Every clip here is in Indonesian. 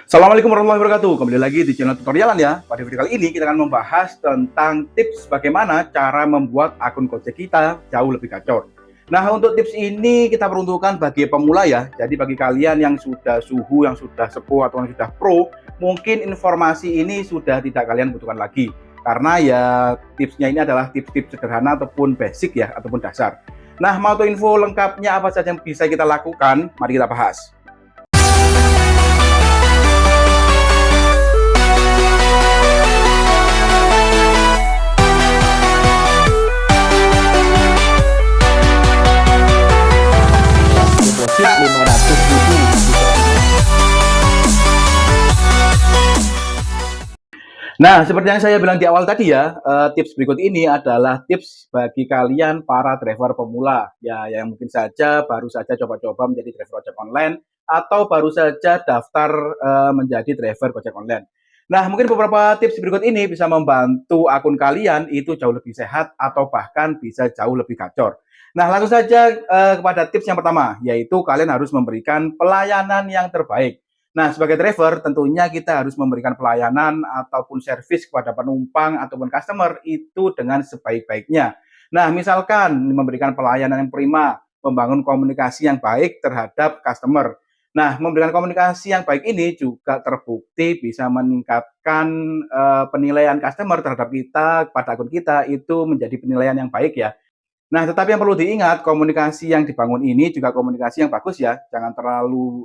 Assalamualaikum warahmatullahi wabarakatuh. Kembali lagi di channel tutorialan ya. Pada video kali ini kita akan membahas tentang tips bagaimana cara membuat akun Gojek kita jauh lebih gacor. Nah, untuk tips ini kita peruntukkan bagi pemula ya. Jadi bagi kalian yang sudah suhu, yang sudah sepuh atau yang sudah pro, mungkin informasi ini sudah tidak kalian butuhkan lagi. Karena ya tipsnya ini adalah tips-tips sederhana ataupun basic ya, ataupun dasar. Nah, mau tahu info lengkapnya apa saja yang bisa kita lakukan? Mari kita bahas. Deposit 500.000 Nah, seperti yang saya bilang di awal tadi ya, tips berikut ini adalah tips bagi kalian para driver pemula, ya yang mungkin saja baru saja coba-coba menjadi driver ojek online atau baru saja daftar menjadi driver ojek online. Nah, mungkin beberapa tips berikut ini bisa membantu akun kalian itu jauh lebih sehat atau bahkan bisa jauh lebih gacor. Nah, langsung saja kepada tips yang pertama, yaitu kalian harus memberikan pelayanan yang terbaik. Nah, sebagai driver tentunya kita harus memberikan pelayanan ataupun servis kepada penumpang ataupun customer itu dengan sebaik-baiknya. Nah, misalkan memberikan pelayanan yang prima, membangun komunikasi yang baik terhadap customer. Nah, memberikan komunikasi yang baik ini juga terbukti bisa meningkatkan penilaian customer terhadap kita pada akun kita itu menjadi penilaian yang baik ya. Nah, tetapi yang perlu diingat, komunikasi yang dibangun ini juga komunikasi yang bagus ya. Jangan terlalu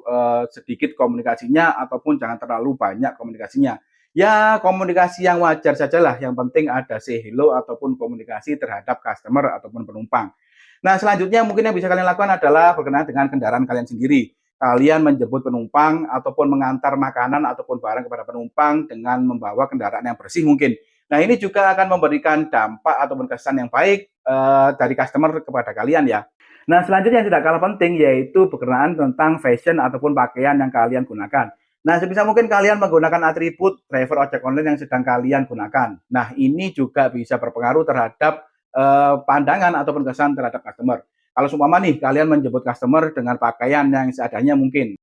sedikit komunikasinya ataupun jangan terlalu banyak komunikasinya. Ya, komunikasi yang wajar sajalah. Yang penting ada say hello ataupun komunikasi terhadap customer ataupun penumpang. Nah, selanjutnya mungkin yang bisa kalian lakukan adalah berkenaan dengan kendaraan kalian sendiri. Kalian menjemput penumpang ataupun mengantar makanan ataupun barang kepada penumpang dengan membawa kendaraan yang bersih mungkin. Nah, ini juga akan memberikan dampak ataupun kesan yang baik dari customer kepada kalian ya. Nah, selanjutnya yang tidak kalah penting yaitu berkenaan tentang fashion ataupun pakaian yang kalian gunakan. Nah, sebisa mungkin kalian menggunakan atribut driver ojek online yang sedang kalian gunakan. Nah, ini juga bisa berpengaruh terhadap pandangan ataupun kesan terhadap customer. Kalau seumpama nih kalian menjemput customer dengan pakaian yang seadanya mungkin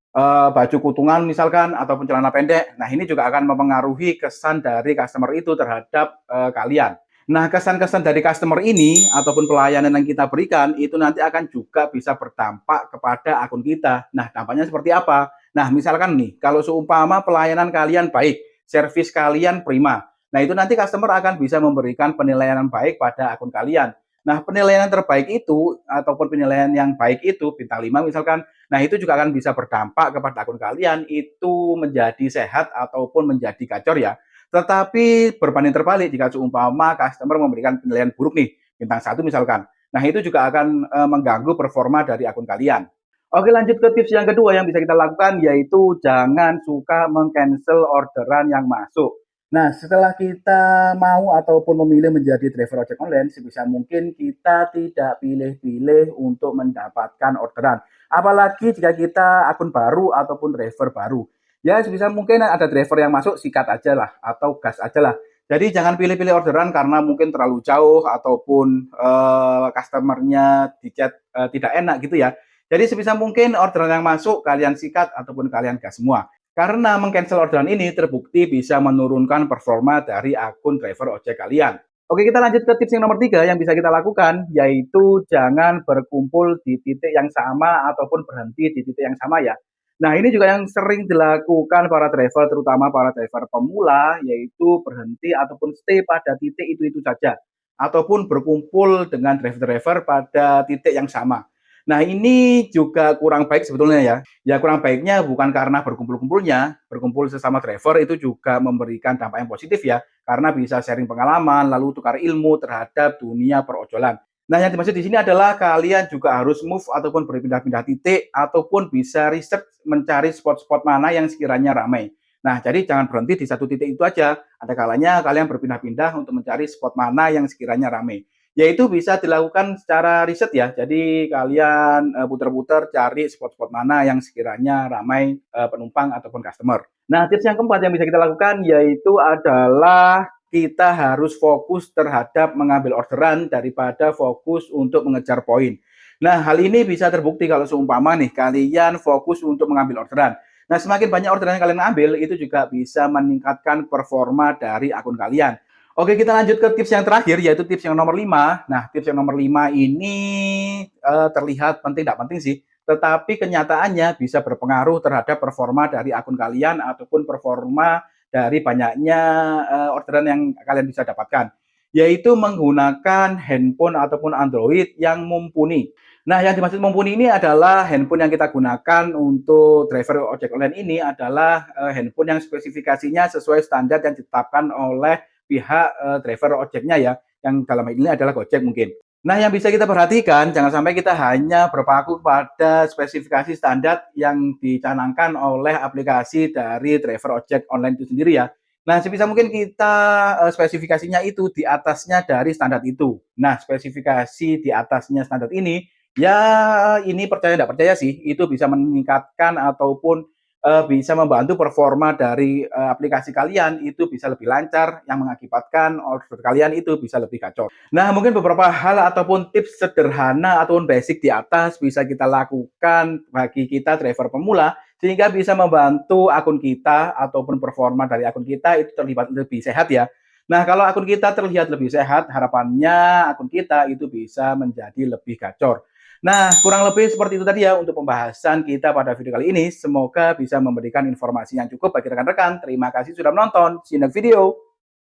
baju kutungan misalkan ataupun celana pendek. Nah, ini juga akan mempengaruhi kesan dari customer itu terhadap kalian. Nah, kesan-kesan dari customer ini ataupun pelayanan yang kita berikan itu nanti akan juga bisa berdampak kepada akun kita. Nah, dampaknya seperti apa? Nah, misalkan nih, kalau seumpama pelayanan kalian baik, servis kalian prima. Nah, itu nanti customer akan bisa memberikan penilaian yang baik pada akun kalian. Nah, penilaian terbaik itu ataupun penilaian yang baik itu bintang 5 misalkan. Nah, itu juga akan bisa berdampak kepada akun kalian itu menjadi sehat ataupun menjadi gacor ya. Tetapi berbanding terbalik jika seumpama customer memberikan penilaian buruk nih, bintang 1 misalkan. Nah, itu juga akan mengganggu performa dari akun kalian. Oke, lanjut ke tips yang kedua yang bisa kita lakukan yaitu jangan suka meng-cancel orderan yang masuk. Nah, setelah kita mau ataupun memilih menjadi driver ojek online, sebisa mungkin kita tidak pilih-pilih untuk mendapatkan orderan. Apalagi jika kita akun baru ataupun driver baru. Ya, sebisa mungkin ada driver yang masuk, sikat aja lah atau gas aja lah. Jadi jangan pilih-pilih orderan karena mungkin terlalu jauh ataupun customer-nya di chat tidak enak gitu ya. Jadi sebisa mungkin orderan yang masuk kalian sikat ataupun kalian gas semua. Karena meng-cancel orderan ini terbukti bisa menurunkan performa dari akun driver ojek kalian. Oke, kita lanjut ke tips yang nomor 3 yang bisa kita lakukan, yaitu jangan berkumpul di titik yang sama ataupun berhenti di titik yang sama ya. Nah, ini juga yang sering dilakukan para driver, terutama para driver pemula, yaitu berhenti ataupun stay pada titik itu-itu saja. Ataupun berkumpul dengan driver-driver pada titik yang sama. Nah, ini juga kurang baik sebetulnya ya. Ya kurang baiknya bukan karena berkumpul-kumpulnya, berkumpul sesama driver itu juga memberikan dampak yang positif ya, karena bisa sharing pengalaman, lalu tukar ilmu terhadap dunia perojolan. Nah, yang dimaksud di sini adalah kalian juga harus move ataupun berpindah-pindah titik ataupun bisa riset mencari spot-spot mana yang sekiranya ramai. Nah, jadi jangan berhenti di satu titik itu aja. Ada kalanya kalian berpindah-pindah untuk mencari spot mana yang sekiranya ramai. Yaitu bisa dilakukan secara riset ya. Jadi kalian putar-putar cari spot-spot mana yang sekiranya ramai penumpang ataupun customer. Nah, tips yang keempat yang bisa kita lakukan yaitu adalah kita harus fokus terhadap mengambil orderan daripada fokus untuk mengejar poin. Nah, hal ini bisa terbukti kalau seumpama nih kalian fokus untuk mengambil orderan. Nah, semakin banyak orderan yang kalian ambil, itu juga bisa meningkatkan performa dari akun kalian. Oke, kita lanjut ke tips yang terakhir, yaitu tips yang nomor 5. Nah, tips yang nomor 5 ini terlihat penting, tidak penting sih, tetapi kenyataannya bisa berpengaruh terhadap performa dari akun kalian ataupun performa dari banyaknya orderan yang kalian bisa dapatkan, yaitu menggunakan handphone ataupun Android yang mumpuni. Nah, yang dimaksud mumpuni ini adalah handphone yang kita gunakan untuk driver ojek online ini adalah handphone yang spesifikasinya sesuai standar yang ditetapkan oleh pihak driver ojeknya ya, yang dalam hal ini adalah Gojek mungkin. Nah, yang bisa kita perhatikan, jangan sampai kita hanya berpaku pada spesifikasi standar yang dicanangkan oleh aplikasi dari driver ojek online itu sendiri ya. Nah, sebisa mungkin kita spesifikasinya itu di atasnya dari standar itu. Nah, spesifikasi di atasnya standar ini, ya ini percaya tidak percaya sih, itu bisa meningkatkan ataupun bisa membantu performa dari aplikasi kalian itu bisa lebih lancar, yang mengakibatkan order kalian itu bisa lebih gacor. Nah, mungkin beberapa hal ataupun tips sederhana ataupun basic di atas bisa kita lakukan bagi kita driver pemula, sehingga bisa membantu akun kita ataupun performa dari akun kita itu terlihat lebih sehat ya. Nah, kalau akun kita terlihat lebih sehat, harapannya akun kita itu bisa menjadi lebih gacor. Nah, kurang lebih seperti itu tadi ya untuk pembahasan kita pada video kali ini. Semoga bisa memberikan informasi yang cukup bagi rekan-rekan. Terima kasih sudah menonton. See you next video.